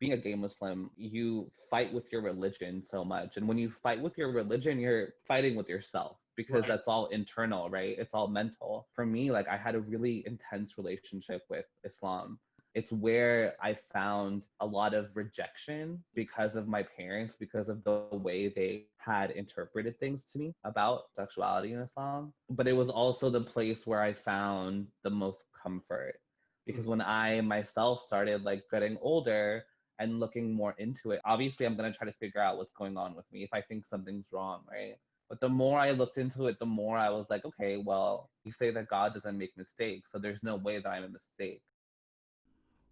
being a gay Muslim, you fight with your religion so much. And when you fight with your religion, you're fighting with yourself because that's all internal, right? It's all mental. For me, like I had a really intense relationship with Islam. It's where I found a lot of rejection because of my parents, because of the way they had interpreted things to me about sexuality in Islam. But it was also the place where I found the most comfort. Because when I myself started like getting older and looking more into it, obviously I'm going to try to figure out what's going on with me if I think something's wrong, right? But the more I looked into it, the more I was like, okay, well, you say that God doesn't make mistakes, so there's no way that I'm a mistake.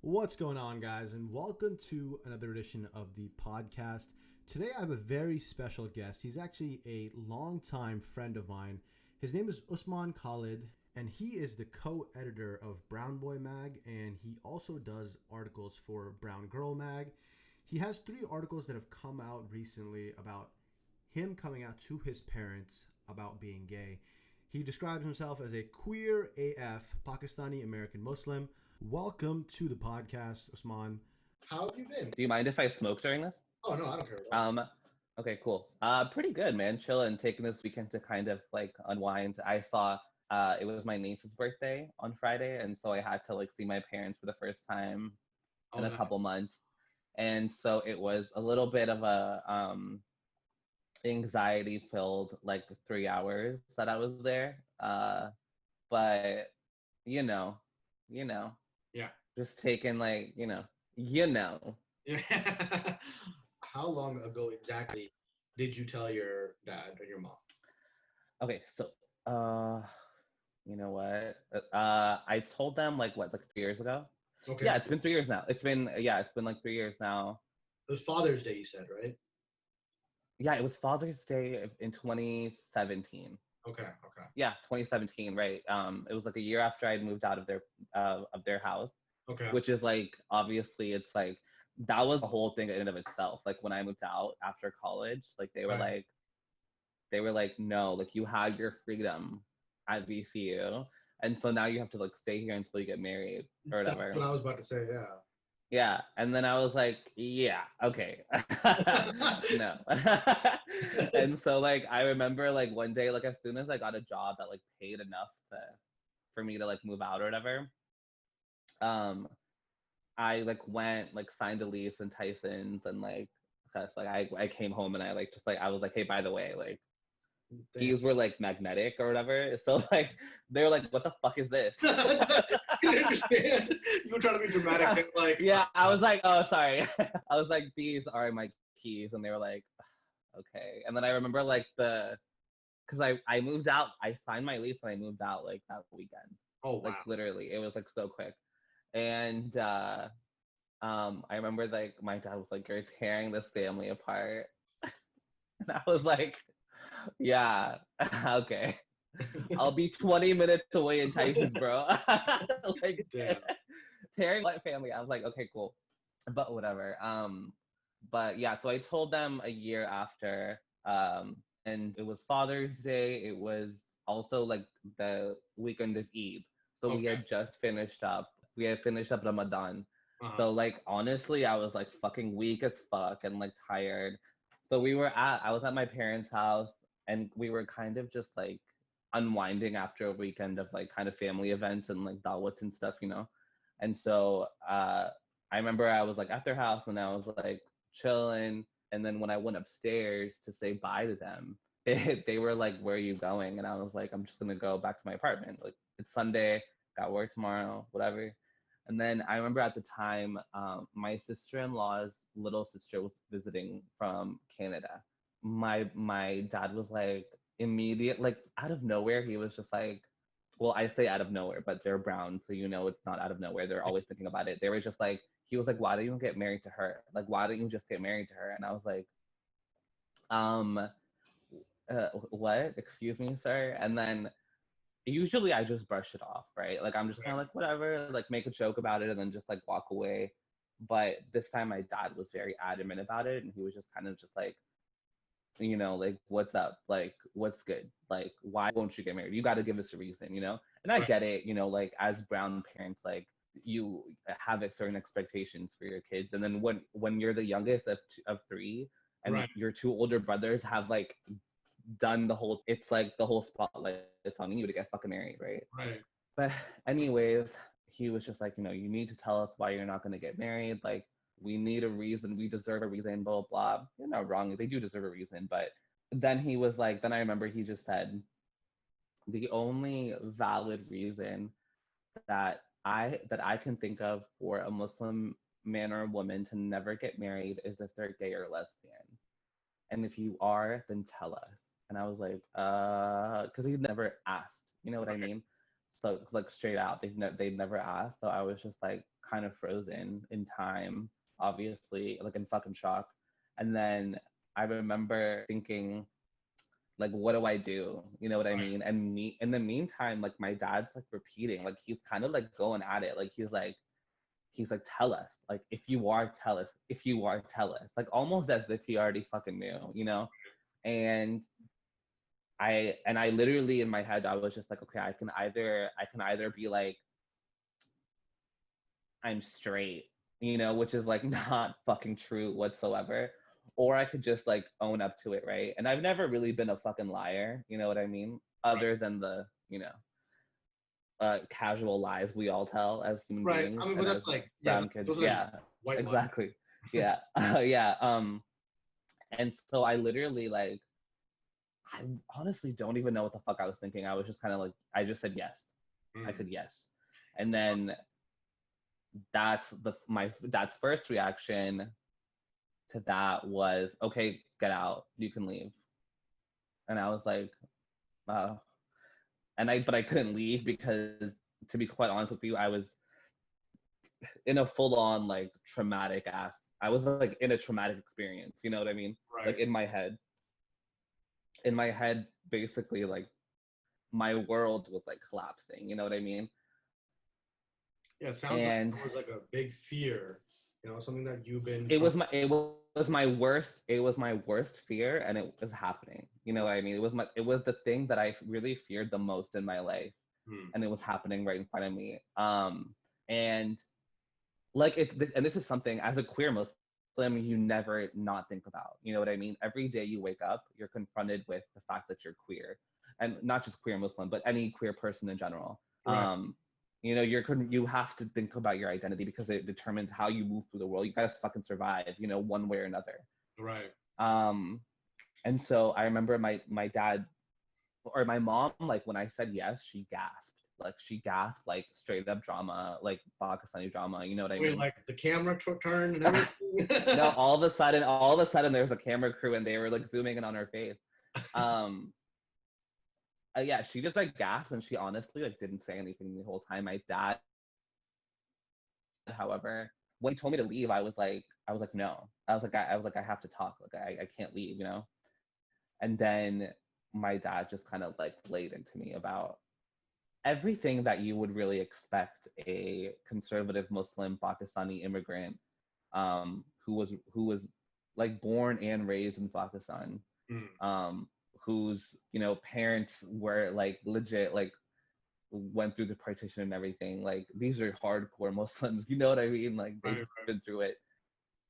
What's going on, guys, and welcome to another edition of the podcast. Today I have a very special guest. He's actually a longtime friend of mine. His name is Usman Khalid, and he is the co-editor of Brown Boy Mag, and he also does articles for Brown Girl Mag. He has 3 articles that have come out recently about him coming out to his parents about being gay. He describes himself as a queer AF Pakistani American Muslim. Welcome to the podcast, Usman. How have you been? Do you mind if I smoke during this? Oh, no, I don't care at all. Okay, cool. Pretty good, man. Chilling, taking this weekend to kind of like unwind. I saw it was my niece's birthday on Friday, and so I had to like see my parents for the first time in a couple months. And so it was a little bit of a anxiety filled like 3 hours that I was there. But you know. Yeah. Just taking like, Yeah. How long ago exactly did you tell your dad or your mom? Okay, so you know what? I told them like 3 years ago? Okay. Yeah, it's been 3 years now. It's been like 3 years now. It was Father's Day, you said, right? Yeah, it was Father's Day in 2017. Okay. Yeah, 2017, right. It was like a year after I'd moved out of their house. Okay. Which is like, obviously it's like that was the whole thing in and of itself. Like when I moved out after college, like they were like, no, like you have your freedom at VCU, and so now you have to like stay here until you get married or whatever. That's what I was about to say. Yeah, and then I was like, yeah, okay. No. And so like I remember like one day, like as soon as I got a job that like paid enough for me to like move out or whatever, I like went like signed a lease in Tyson's, and like cause like I came home and I like just like I was like, hey, by the way, like these were like magnetic or whatever. So like they were like, what the fuck is this? I didn't understand. You were trying to be dramatic, and like yeah, I was like, oh sorry. I was like, these are my keys, and they were like, okay. And then I remember like because I moved out, I signed my lease and I moved out like that weekend. Oh wow. Like literally, it was like so quick. And I remember like my dad was like, you're tearing this family apart. And I was like, yeah, okay. I'll be 20 minutes away in Tyson's, bro. Like tearing my family. I was like, okay, cool. But whatever. But yeah, so I told them a year after, and it was Father's Day. It was also like the weekend of Eid. So we had just finished up. We had finished up Ramadan. So like honestly, I was like fucking weak as fuck and like tired. So I was at my parents' house, and we were kind of just like unwinding after a weekend of like kind of family events and like dawats and stuff, And so I remember I was like at their house and I was like chilling. And then when I went upstairs to say bye to them, they were like, where are you going? And I was like, I'm just gonna go back to my apartment. Like it's Sunday, got work tomorrow, whatever. And then I remember at the time, my sister-in-law's little sister was visiting from Canada. My dad was like immediate, like out of nowhere, he was just like, well, I say out of nowhere, but they're brown, so it's not out of nowhere. They're always thinking about it. They were just like, he was like, why don't you get married to her? Like, why don't you just get married to her? And I was like, um, what? Excuse me, sir. And then usually I just brush it off, right? Like I'm just kind of like whatever, like make a joke about it and then just like walk away. But this time my dad was very adamant about it, and he was just kind of just like, like what's up? Like what's good? Like why won't you get married? You got to give us a reason, And I get it, like as brown parents, like you have certain expectations for your kids, and then when you're the youngest of three, and Right. your two older brothers have like done the whole, it's like the whole spotlight it's on you to get fucking married, right? Right. But anyways, he was just like, you need to tell us why you're not going to get married. Like, we need a reason. We deserve a reason, blah, blah. You're not wrong. They do deserve a reason. But then he was like, then I remember he just said, the only valid reason that I can think of for a Muslim man or woman to never get married is if they're gay or lesbian. And if you are, then tell us. And I was like, because he never asked. You know what I Right. mean? So like straight out, they'd never asked. So I was just like kind of frozen in time, obviously, like in fucking shock. And then I remember thinking, like, what do I do? You know what I Right. mean? And me in the meantime, like my dad's like repeating, like he's kind of like going at it. Like he's like, tell us. Like, if you are, tell us. If you are, tell us. Like, almost as if he already fucking knew. And I literally in my head, I was just like, okay, I can either be like, I'm straight, which is like not fucking true whatsoever. Or I could just like own up to it, right? And I've never really been a fucking liar, you know what I mean? Right. Other than the, casual lies we all tell as human Right. I beings mean, but and that's as like, yeah, brown kids. those are like Yeah, white lies. exactly. Yeah. Yeah. And so I literally like, I honestly don't even know what the fuck I was thinking. I was just kind of like, I just said yes. I Mm. said yes. And then that's my dad's first reaction to that was, okay, get out. You can leave. And I was like, oh. But I couldn't leave because, to be quite honest with you, I was in a full on like traumatic ass. I was like in a traumatic experience. You know what I mean? Right. Like in my head. In my head, basically, like my world was like collapsing. You know what I mean? Yeah, it sounds like And it was like a big fear, something that you've been it trying. was my worst fear, and it was happening. You know what I mean? It was the thing that I really feared the most in my life, Mm. and it was happening right in front of me. And like and this is something, as a queer Muslim, you never not think about. You know what I mean? Every day you wake up, you're confronted with the fact that you're queer, and not just queer Muslim, but any queer person in general. Right. You have to think about your identity because it determines how you move through the world. You gotta fucking survive, one way or another. Right. And so I remember my dad or my mom, like when I said yes, she gasped. Like she gasped, like straight up drama, like Pakistani drama. You know what I Wait, mean? like the camera turned and everything. No, all of a sudden, there was a camera crew and they were like zooming in on her face. Um, yeah, she just like gasped, and she honestly like didn't say anything the whole time. My dad, however, when he told me to leave, I was like no. I was like I have to talk. Like I can't leave. And then my dad just kind of like laid into me about everything that you would really expect a conservative Muslim Pakistani immigrant, who was like born and raised in Pakistan, Mm. whose parents were like legit, like went through the partition and everything. Like, these are hardcore Muslims, you know what I mean? Like, Right. they've Right. been through it.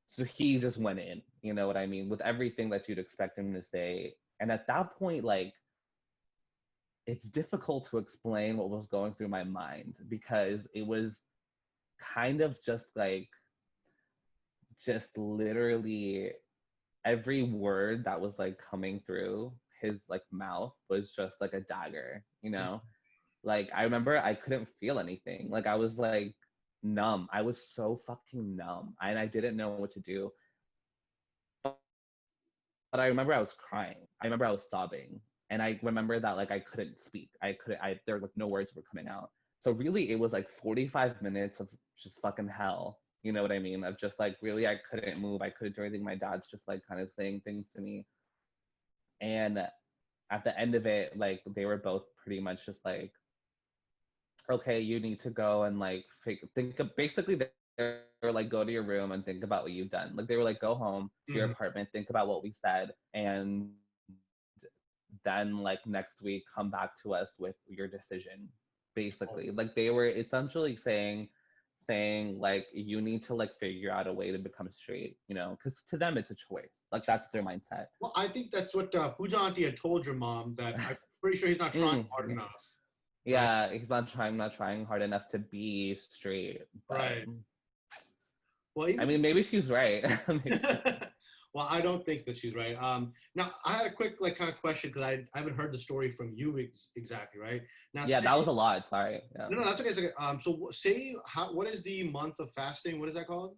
So he just went in, you know what I mean, with everything that you'd expect him to say. And at that point, like, it's difficult to explain what was going through my mind, because it was kind of just literally every word that was like coming through his like mouth was just like a dagger. Like, I remember I couldn't feel anything. Like, I was like numb. I was so fucking numb, and I didn't know what to do. But I remember I was crying. I remember I was sobbing. And I remember that like I couldn't speak. There were like no words were coming out. So really it was like 45 minutes of just fucking hell. You know what I mean? Of just like, really, I couldn't move. I couldn't do anything. My dad's just like kind of saying things to me. And at the end of it, like, they were both pretty much just like, okay, you need to go and like think of, basically they were like, go to your room and think about what you've done. Like, they were like, go home to your Mhm. apartment, think about what we said, and then like next week come back to us with your decision. Oh, Basically, like, they were essentially saying saying like you need to like figure out a way to become straight, you know, because to them it's a choice. Like that's their mindset. Well, I think that's what Pooja auntie had told your mom, that I'm pretty sure he's not trying hard enough. Right? Yeah, he's not trying hard enough to be straight. But Right. Well, I even mean, maybe she's right. well, I don't think that she's right. Now I had a quick like kind of question, because I haven't heard the story from you exactly, right? Now, Yeah, that was a lot. Sorry. Yeah. No, that's okay. It's okay. So say what is the month of fasting? What is that called?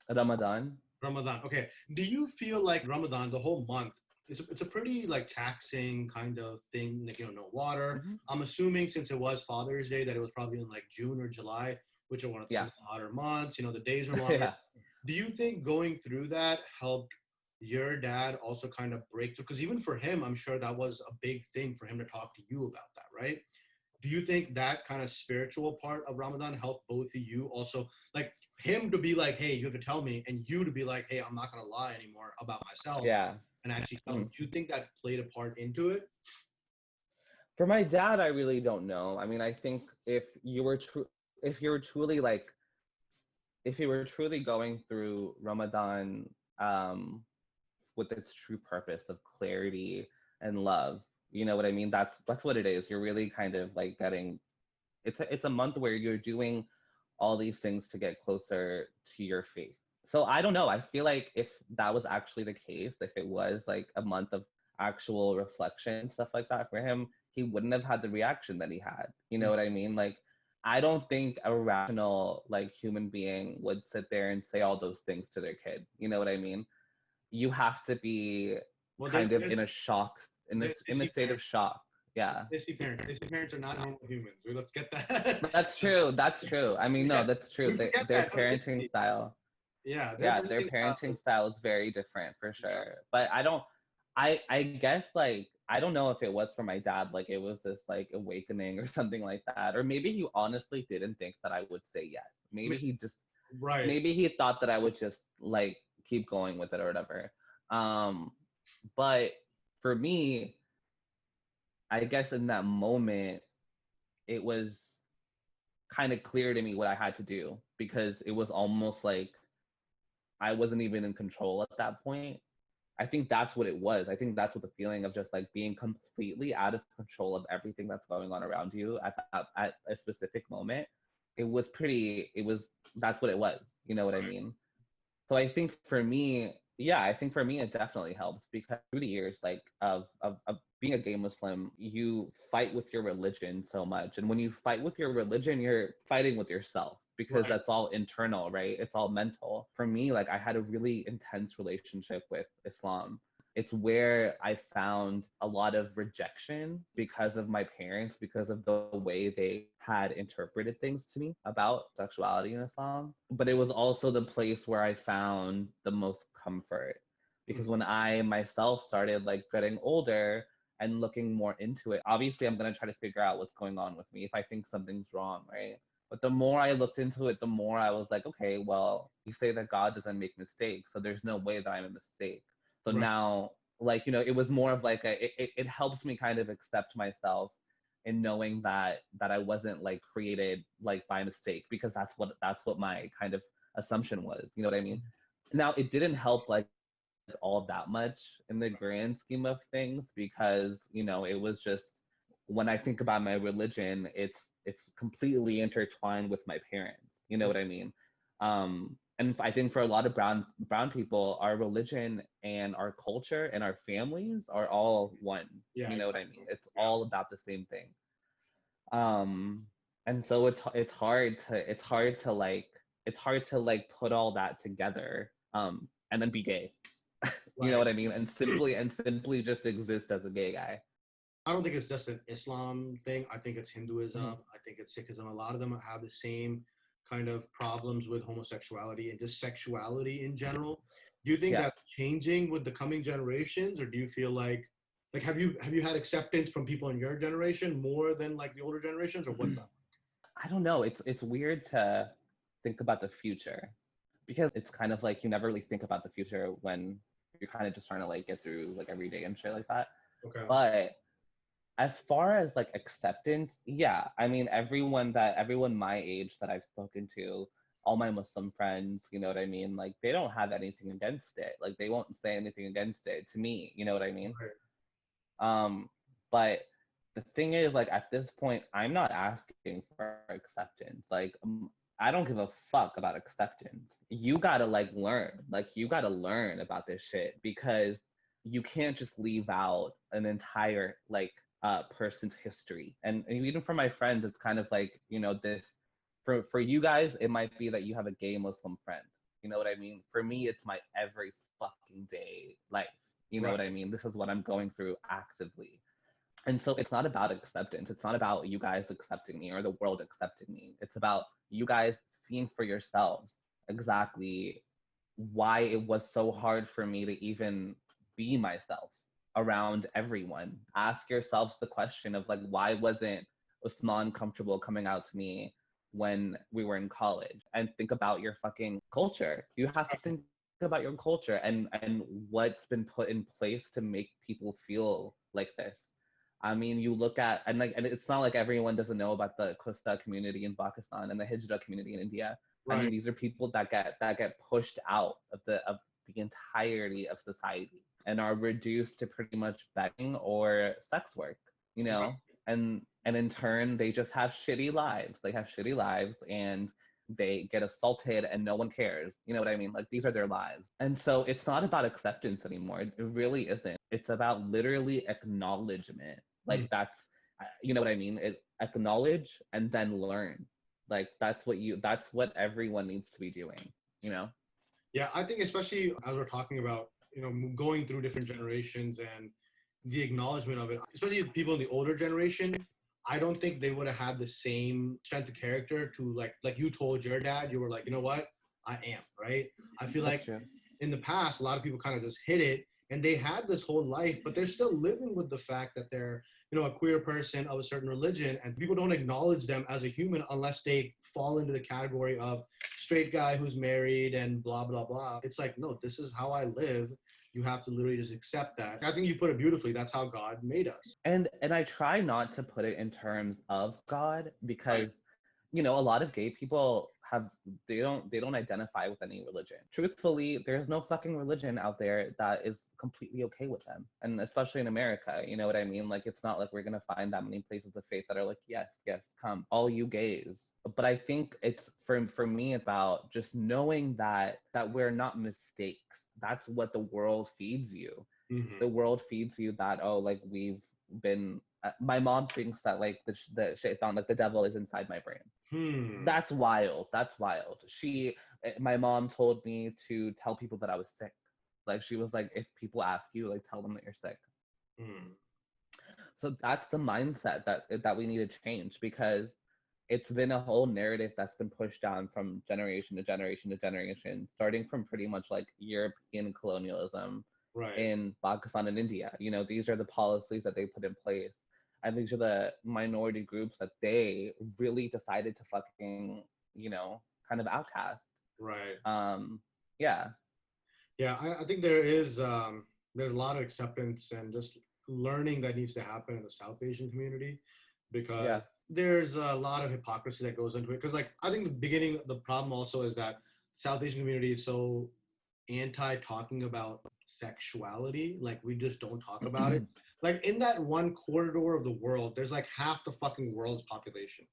Ramadan. Ramadan. Okay. Do you feel like Ramadan, the whole month, it's a pretty like taxing kind of thing, like, you know, no water. Mm-hmm. I'm assuming since it was Father's Day that it was probably in like June or July, which are one of the hotter months. You know, the days are longer. Yeah. Do you think going through that helped your dad also kind of break through? Because even for him, I'm sure that was a big thing for him to talk to you about that, right? Do you think that kind of spiritual part of Ramadan helped both of you also, like him to be like, hey, you have to tell me, and you to be like, hey, I'm not going to lie anymore about myself, and actually tell him? Do you think that played a part into it? For my dad, I really don't know. I mean, I think if you were truly like, if you were truly going through Ramadan with its true purpose of clarity and love, you know what I mean? That's what it is. You're really kind of like getting, it's a month where you're doing all these things to get closer to your faith. So I don't know. I feel like if that was actually the case, if it was like a month of actual reflection, stuff like that for him, he wouldn't have had the reaction that he had. You know what I mean? Like, I don't think a rational like human being would sit there and say all those things to their kid. You know what I mean? You have to be kind of in a shock, in a state of shock. Yeah. Parents are not normal humans. Let's get that. That's true. That's true. I mean, no, that's true. Their parenting style. Yeah, Their parenting style is very different for sure. But I guess like I don't know if it was for my dad, like it was this like awakening or something like that. Or maybe he honestly didn't think that I would say yes. Maybe he just maybe he thought that I would just like keep going with it or whatever. But for me, I guess in that moment, it was kind of clear to me what I had to do, because it was almost like I wasn't even in control at that point. I think that's what it was. I think that's what the feeling of just like being completely out of control of everything that's going on around you at a specific moment. That's what it was. You know what I mean? So I think for me, it definitely helps, because through the years, like of being a gay Muslim, you fight with your religion so much. And when you fight with your religion, you're fighting with yourself, because that's all internal, right? It's all mental. For me, like I had a really intense relationship with Islam. It's where I found a lot of rejection because of my parents, because of the way they had interpreted things to me about sexuality in Islam. But it was also the place where I found the most comfort. Because when I myself started like getting older and looking more into it, obviously I'm going to try to figure out what's going on with me if I think something's wrong, right? But the more I looked into it, the more I was like, okay, well, you say that God doesn't make mistakes, so there's no way that I'm a mistake. So now, like, you know, it was more of like it helps me kind of accept myself in knowing that I wasn't like created like by mistake, because that's what my kind of assumption was. You know what I mean? Now it didn't help like all that much in the grand scheme of things, because, you know, it was just, when I think about my religion, it's completely intertwined with my parents. You know what I mean? And I think for a lot of brown people, our religion and our culture and our families are all one. You know what I mean? It's all about the same thing. And so it's hard to like put all that together, and then be gay. You know what I mean? And simply just exist as a gay guy. I don't think it's just an Islam thing. I think it's Hinduism. I think it's Sikhism. A lot of them have the same kind of problems with homosexuality and just sexuality in general. Do you think that's changing with the coming generations, or do you feel like have you had acceptance from people in your generation more than like the older generations, or what's up? I don't know. It's weird to think about the future, because it's kind of like you never really think about the future when you're kind of just trying to like get through like every day and shit like that. Okay. But as far as like acceptance, yeah. I mean, everyone my age that I've spoken to, all my Muslim friends, you know what I mean? Like they don't have anything against it. Like they won't say anything against it to me, you know what I mean? Right. But the thing is, like at this point, I'm not asking for acceptance. Like I don't give a fuck about acceptance. You gotta like learn. Like you gotta learn about this shit because you can't just leave out an entire like person's history. And even for my friends, it's kind of like, you know, this for you guys, it might be that you have a gay Muslim friend. You know what I mean? For me, it's my every fucking day life. You know Right. what I mean? This is what I'm going through actively. And so it's not about acceptance. It's not about you guys accepting me or the world accepting me. It's about you guys seeing for yourselves exactly why it was so hard for me to even be myself around everyone. Ask yourselves the question of like, why wasn't Usman comfortable coming out to me when we were in college? And think about your fucking culture. You have to think about your culture and what's been put in place to make people feel like this. I mean, you look at and it's not like everyone doesn't know about the Kusta community in Pakistan and the Hijra community in India. I mean, Right. these are people that get pushed out of the entirety of society and are reduced to pretty much begging or sex work, you Right. know? And in turn, they just have shitty lives. They have shitty lives and they get assaulted and no one cares. You know what I mean? Like these are their lives. And so it's not about acceptance anymore. It really isn't. It's about literally acknowledgement. Hmm. Like that's you know what I mean? It acknowledge and then learn. Like that's what everyone needs to be doing, you know? Yeah, I think especially as we're talking about, you know, going through different generations and the acknowledgement of it, especially people in the older generation, I don't think they would have had the same strength of character to like you told your dad, you were like, you know what, I am, right? I feel That's like true. in the past, a lot of people kind of just hit it and they had this whole life, but they're still living with the fact that they're, you know, a queer person of a certain religion, and people don't acknowledge them as a human unless they fall into the category of straight guy who's married and blah blah blah. It's like, no, this is how I live. You have to literally just accept that. I think you put it beautifully. That's how God made us. And I try not to put it in terms of God Right. because you know a lot of gay people have they don't identify with any religion. Truthfully, there's no fucking religion out there that is completely okay with them. And especially in America, you know what I mean? Like it's not like we're going to find that many places of faith that are like, yes, yes, come, all you gays. But I think it's for me about just knowing that we're not mistakes. That's what the world feeds you. Mm-hmm. The world feeds you that, oh, like we've been my mom thinks that like the shaitan, like the devil is inside my brain. Hmm. That's wild. That's wild. My mom told me to tell people that I was sick. Like she was like, if people ask you, like tell them that you're sick. Hmm. So that's the mindset that we need to change because it's been a whole narrative that's been pushed down from generation to generation to generation, starting from pretty much like European colonialism Right. in Pakistan and India. You know, these are the policies that they put in place. And these are the minority groups that they really decided to fucking, you know, kind of outcast. Right. Um, yeah, Yeah, I think there's a lot of acceptance and just learning that needs to happen in the South Asian community because yeah. there's a lot of hypocrisy that goes into it. Because like I think the beginning, the problem also is that South Asian community is so anti talking about sexuality. Like we just don't talk about it. Like in that one corridor of the world, there's like half the fucking world's population,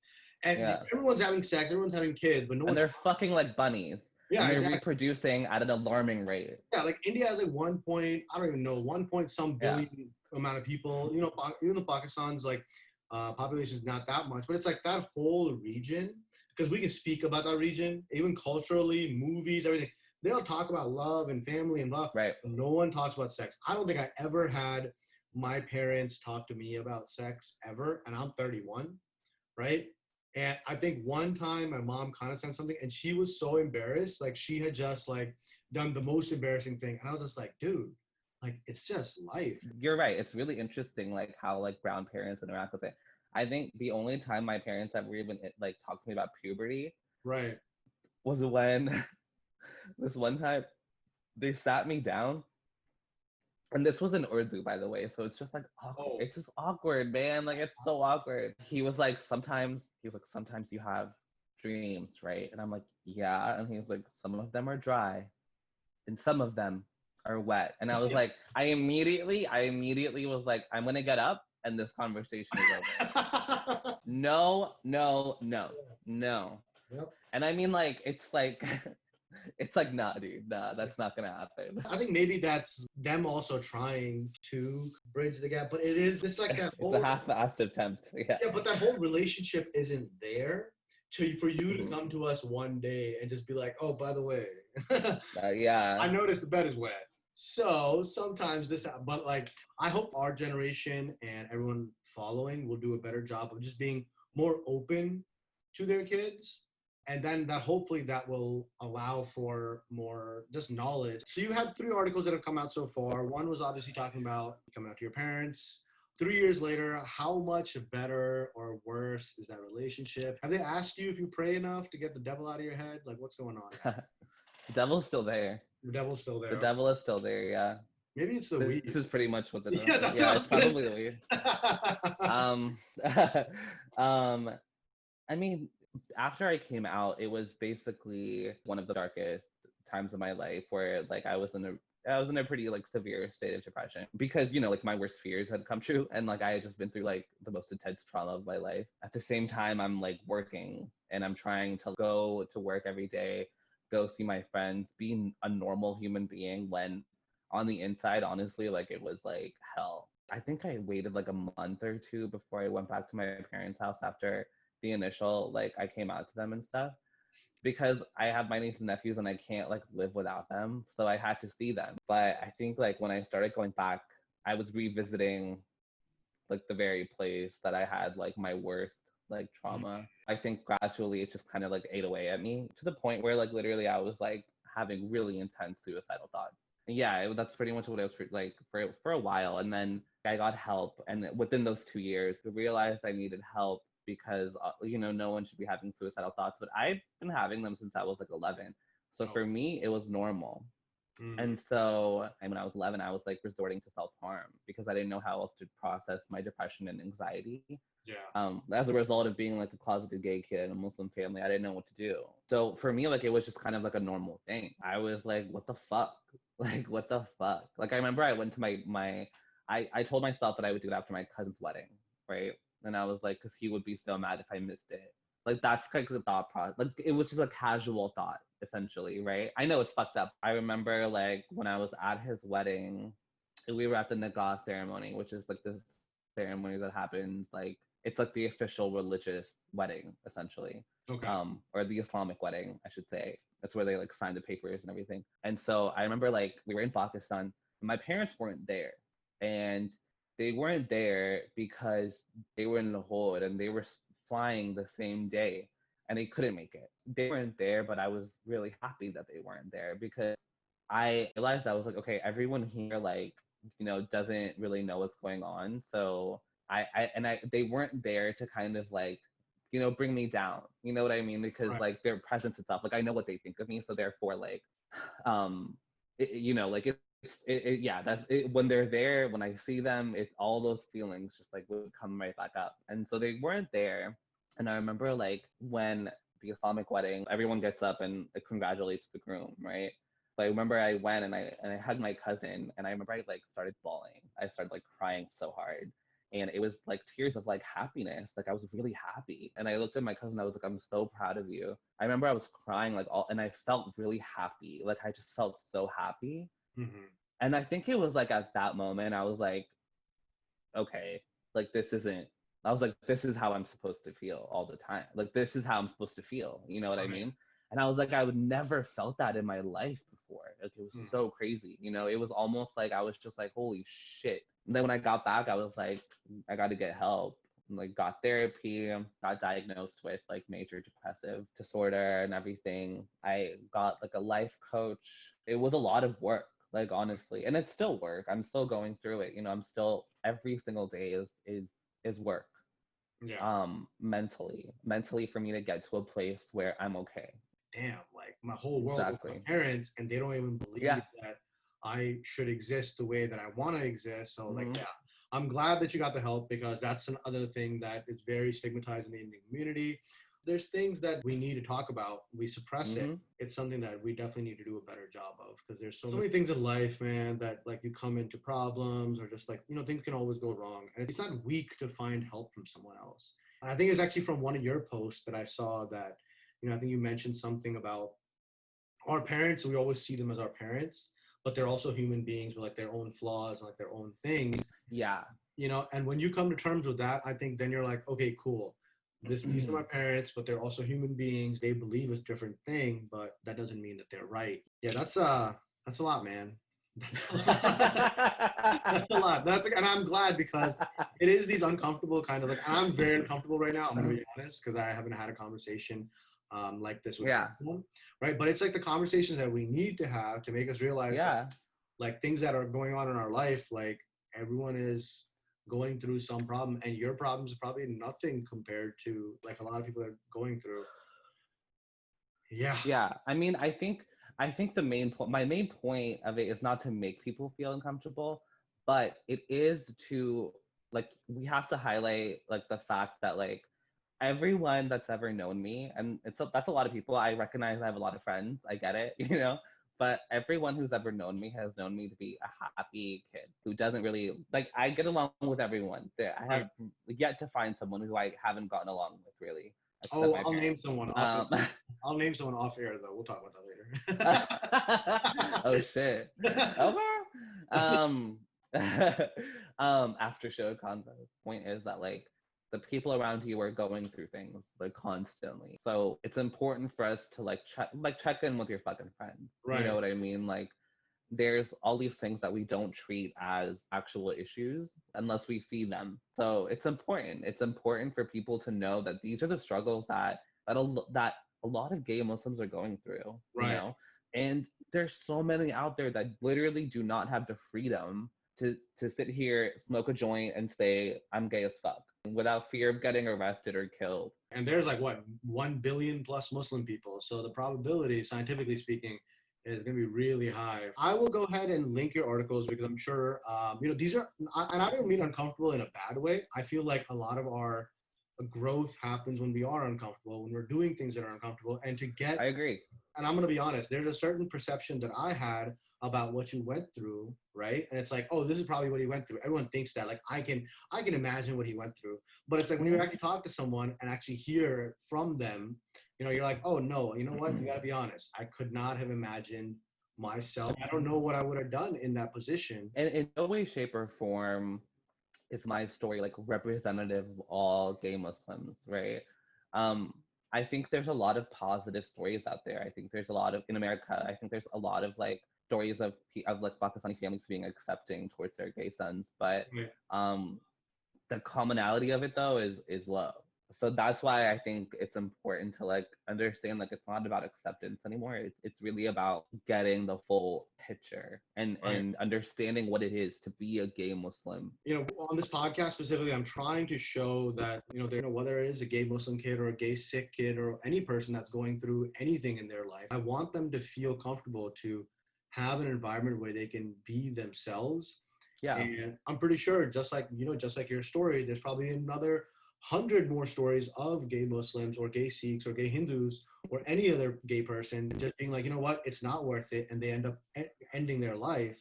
and Yeah. everyone's having sex, everyone's having kids, but no And one. they're fucking like bunnies. Yeah, And they're exactly. reproducing at an alarming rate. Yeah, like India has like 1 point, I don't even know, 1 point some Yeah. billion amount of people. You know, even the Pakistan's like population is not that much, but it's like that whole region because we can speak about that region, even culturally, movies, everything. They don't talk about love and family and love. Right. No one talks about sex. I don't think I ever had my parents talk to me about sex ever, and I'm 31, right? And I think one time my mom kind of said something and she was so embarrassed. Like she had just like done the most embarrassing thing. And I was just like, dude, like it's just life. You're right. It's really interesting, like how like brown parents interact with it. I think the only time my parents ever even like talked to me about puberty Right. was when this one time they sat me down And this was in Urdu, by the way, so it's just like awkward. Oh. It's just awkward, man. Like it's so awkward. Sometimes you have dreams, right? And I'm like, yeah. And he was like, some of them are dry, and some of them are wet. And I was like, I immediately was like, I'm gonna get up, and this conversation is over. No, no, no, no. Yep. And I mean, like, it's like, it's like, nah, dude, nah, that's not gonna happen. I think maybe that's them also trying to bridge the gap, but it's like that It's a half-assed attempt. Yeah. yeah, but that whole relationship isn't there for you to come to us one day and just be like, oh, by the way, Yeah. I noticed the bed is wet. So sometimes but like, I hope our generation and everyone following will do a better job of just being more open to their kids. And then hopefully that will allow for more just knowledge. So you had 3 articles that have come out so far. One was obviously talking about coming out to your parents. 3 years later, how much better or worse is that relationship? Have they asked you if you pray enough to get the devil out of your head? Like, what's going on? The devil's still there. The devil's still there. The devil is still there, yeah. Maybe it's the weed. This is pretty much what the Yeah, that's what I was it's probably the weed. I mean, after I came out, it was basically one of the darkest times of my life where like I was in a pretty like severe state of depression because like my worst fears had come true and like I had just been through like the most intense trauma of my life. At the same time, I'm like working and I'm trying to go to work every day, go see my friends, be a normal human being when on the inside, honestly, like it was like hell. I think I waited like a month or two before I went back to my parents' house after the initial like I came out to them and stuff because I have my niece and nephews and I can't like live without them. So I had to see them. But I think like when I started going back, I was revisiting like the very place that I had like my worst like trauma. I think gradually it just kind of like ate away at me to the point where like literally I was like having really intense suicidal thoughts. And yeah, that's pretty much what it was like for a while. And then I got help, and within those 2 years, I realized I needed help because no one should be having suicidal thoughts, but I've been having them since I was like 11. So for me, it was normal. And so, and when I was 11, I was like resorting to self-harm because I didn't know how else to process my depression and anxiety. Yeah. As a result of being like a closeted gay kid in a Muslim family, I didn't know what to do. So for me, like it was just kind of like a normal thing. I was like, what the fuck? Like, what the fuck? Like I remember I went to I told myself that I would do it after my cousin's wedding, right? And I was like, because he would be so mad if I missed it. Like that's like the thought process. Like it was just a casual thought, essentially, right? I know it's fucked up. I remember like when I was at his wedding, we were at the Nagah ceremony, which is like this ceremony that happens like it's like the official religious wedding, essentially. Okay. Or the Islamic wedding, I should say. That's where they like sign the papers and everything. And so I remember like we were in Pakistan, and my parents weren't there. And they weren't there because they were in Lahore and they were flying the same day and they couldn't make it. They weren't there, but I was really happy that they weren't there because I realized I was like, okay, everyone here like, doesn't really know what's going on. So they weren't there to kind of like, bring me down. You know what I mean? Because Right. like their presence and stuff, like I know what they think of me. So therefore like, like yeah, that's it. When they're there, when I see them, it's all those feelings just like would come right back up. And so they weren't there. And I remember like when the Islamic wedding, everyone gets up and like, congratulates the groom, right? So I remember I went and I hugged my cousin, and I remember I like started bawling. I started like crying so hard. And it was like tears of like happiness. Like I was really happy. And I looked at my cousin, I was like, I'm so proud of you. I remember I was crying like and I felt really happy. Like I just felt so happy. Mm-hmm. And I think it was like at that moment, I was like, okay, like this isn't, I was like, this is how I'm supposed to feel all the time. Like this is how I'm supposed to feel. You know what I mean? And I was like, I would never felt that in my life before. Like it was so crazy. It was almost like I was just like, holy shit. And then when I got back, I was like, I got to get help. Like got therapy, got diagnosed with like major depressive disorder and everything. I got like a life coach. It was a lot of work, like honestly, and it's still work. I'm still going through it. I'm still every single day is work. Yeah. Mentally for me to get to a place where I'm okay. Damn, like my whole world with Exactly. my parents, and they don't even believe Yeah. that I should exist the way that I want to exist. So like, Mhm. yeah, I'm glad that you got the help, because that's another thing that is very stigmatized in the Indian community. There's things that we need to talk about. We suppress it. Mhm. It's something that we definitely need to do a better job of, because there's so many things in life, man, that like you come into problems, or just like, things can always go wrong. And it's not weak to find help from someone else. And I think it's actually from one of your posts that I saw that, I think you mentioned something about our parents. We always see them as our parents, but they're also human beings with like their own flaws, like their own things. Yeah. And when you come to terms with that, I think then you're like, okay, cool. These are my parents, but they're also human beings. They believe a different thing, but that doesn't mean that they're right. Yeah, that's a lot, man. That's a lot. That's a lot. And I'm glad, because it is these uncomfortable kind of like, and I'm very uncomfortable right now. I'm gonna be honest, because I haven't had a conversation like this with Yeah. anyone, right? But it's like the conversations that we need to have to make us realize that, Yeah. like, things that are going on in our life, like everyone is going through some problem, and your problem is probably nothing compared to like a lot of people are going through. Yeah. Yeah. I mean, I think my main point of it is not to make people feel uncomfortable, but it is to, like, we have to highlight like the fact that, like, everyone that's ever known me, and that's a lot of people. I recognize I have a lot of friends. I get it, But everyone who's ever known me has known me to be a happy kid who doesn't really like. I get along with everyone. I Right. have yet to find someone who I haven't gotten along with, really, except Oh, my I'll name parents. someone off. Um, I'll name someone off air though. We'll talk about that oh shit. later. Okay. Um, after show convo. Point is that, like, the people around you are going through things like constantly. So it's important for us to check in with your fucking friends. You know Right. what I mean? Like, there's all these things that we don't treat as actual issues unless we see them. So it's important. It's important for people to know that these are the struggles that a lot of gay Muslims are going through, Right. And there's so many out there that literally do not have the freedom to sit here, smoke a joint, and say, I'm gay as fuck, without fear of getting arrested or killed. And there's like what 1 billion plus Muslim people, so the probability, scientifically speaking, is going to be really high. I will go ahead and link your articles, because I'm sure these are, and I don't mean uncomfortable in a bad way. I feel like a lot of our growth happens when we are uncomfortable, when we're doing things that are uncomfortable, and to get, I agree. and I'm going to be honest, there's a certain perception that I had about what you went through, right? And it's like, oh, this is probably what he went through. Everyone thinks that, like, I can imagine what he went through. But it's like when you actually talk to someone and actually hear from them, you're like, oh no, you know what? You got to be honest. I could not have imagined myself. I don't know what I would have done in that position. And in no way, shape, or form is my story like representative of all gay Muslims, right? Um, I think there's a lot of positive stories out there. I think there's a lot of in America. I think there's a lot of like stories of like Pakistani families being accepting towards their gay sons, but Right. um, the commonality of it though is low. So that's why I think it's important to like understand like it's not about acceptance anymore. It's really about getting the full picture and Right. understanding what it is to be a gay Muslim. On this podcast specifically, I'm trying to show that, whether it is a gay Muslim kid or a gay Sikh kid or any person that's going through anything in their life, I want them to feel comfortable to have an environment where they can be themselves. Yeah. And I'm pretty sure, just like your story, there's probably another 100 more stories of gay Muslims or gay Sikhs or gay Hindus or any other gay person just being like, you know what, it's not worth it, and they end up ending their life.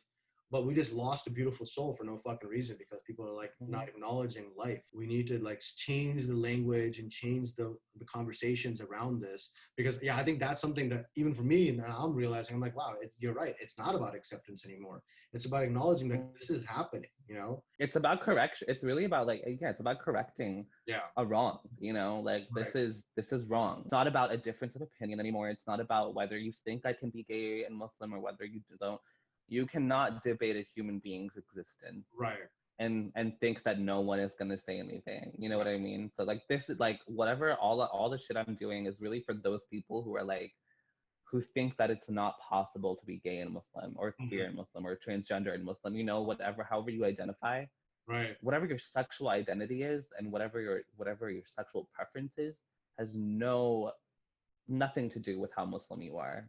But we just lost a beautiful soul for no fucking reason, because people are like not acknowledging life. We need to like change the language and change the conversations around this, because I think that's something that even for me, and I'm realizing, I'm like, wow, you're right. It's not about acceptance anymore. It's about acknowledging that this is happening. It's about correction. It's really about like, yeah, it's about correcting Yeah. a wrong, like Right. this is wrong. It's not about a difference of opinion anymore. It's not about whether you think I can be gay and Muslim or whether you don't. You cannot debate a human being's existence Right. and think that no one is going to say anything. You know what I mean? So like this is like whatever all the shit I'm doing is really for those people who are like who think that it's not possible to be gay and Muslim or queer and Muslim or transgender and Muslim, whatever, however you identify, Right. whatever your sexual identity is and whatever your sexual preference is has nothing to do with how Muslim you are.